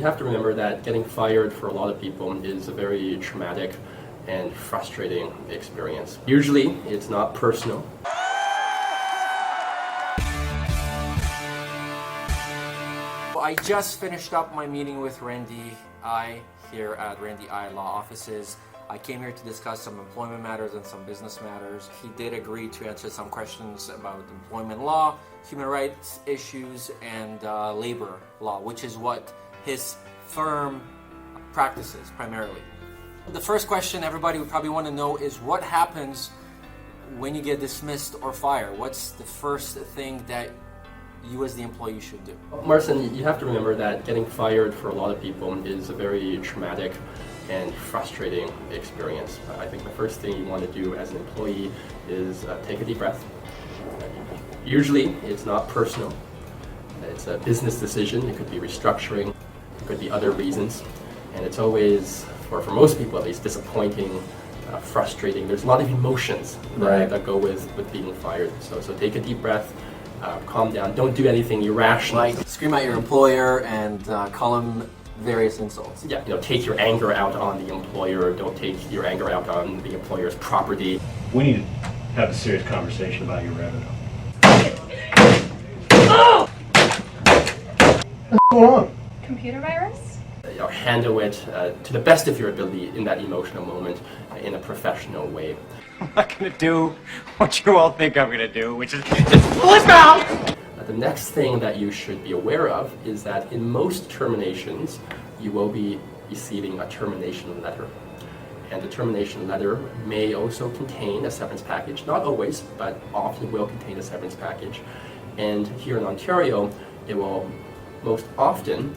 You have to remember that getting fired for a lot of people is a very traumatic and frustrating experience. Usually, it's not personal. I just finished up my meeting with Randy I here at Randy I Law Offices. I came here to discuss some employment matters and some business matters. He did agree to answer some questions about employment law, human rights issues, and labor law, which is what his firm practices primarily. The first question everybody would probably want to know is what happens when you get dismissed or fired? What's the first thing that you as the employee should do? Marcin, you have to remember that getting fired for a lot of people is a very traumatic and frustrating experience. I think the first thing you want to do as an employee is take a deep breath. Usually, it's not personal. It's a business decision. It could be restructuring. It could be other reasons. And it's always, for most people at least, disappointing, frustrating. There's a lot of emotions that go with being fired. So take a deep breath. Calm down. Don't do anything irrational. Like scream at your employer and call him various insults. Yeah, take your anger out on the employer. Don't take your anger out on the employer's property. We need to have a serious conversation about your revenue. What's going on? Computer virus? Handle it to the best of your ability in that emotional moment in a professional way. I'm not gonna do what you all think I'm gonna do, which is just flip out! The next thing that you should be aware of is that in most terminations, you will be receiving a termination letter. And the termination letter may also contain a severance package. Not always, but often will contain a severance package. And here in Ontario, it will most often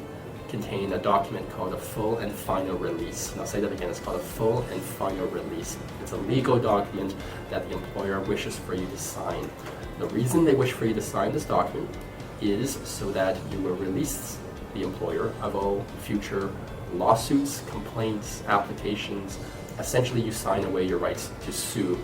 contain a document called a full and final release. And I'll say that again, it's called a full and final release. It's a legal document that the employer wishes for you to sign. The reason they wish for you to sign this document is so that you will release the employer of all future lawsuits, complaints, applications. Essentially, you sign away your rights to sue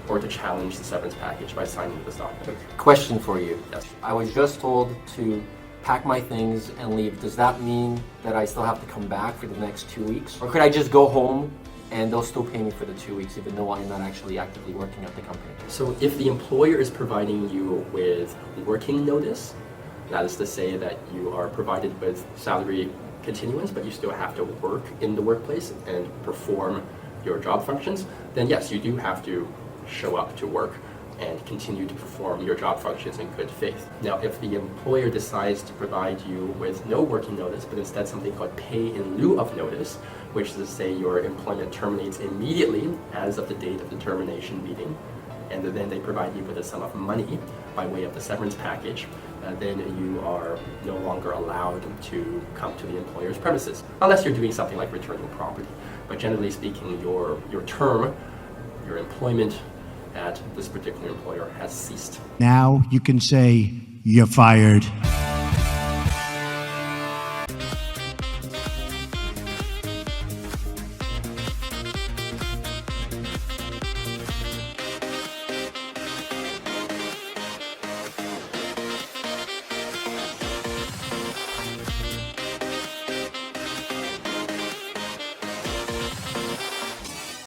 or to challenge the severance package by signing this document. Question for you. Yes. I was just told to pack my things and leave. Does that mean that I still have to come back for the next 2 weeks? Or could I just go home and they'll still pay me for the 2 weeks even though I'm not actually actively working at the company? So if the employer is providing you with working notice, that is to say that you are provided with salary continuance, but you still have to work in the workplace and perform your job functions, then yes, you do have to show up to work and continue to perform your job functions in good faith. Now, if the employer decides to provide you with no working notice, but instead something called pay in lieu of notice, which is to say your employment terminates immediately as of the date of the termination meeting, and then they provide you with a sum of money by way of the severance package, then you are no longer allowed to come to the employer's premises, unless you're doing something like returning property. But generally speaking, your term, your employment at this particular employer has ceased. Now you can say you're fired.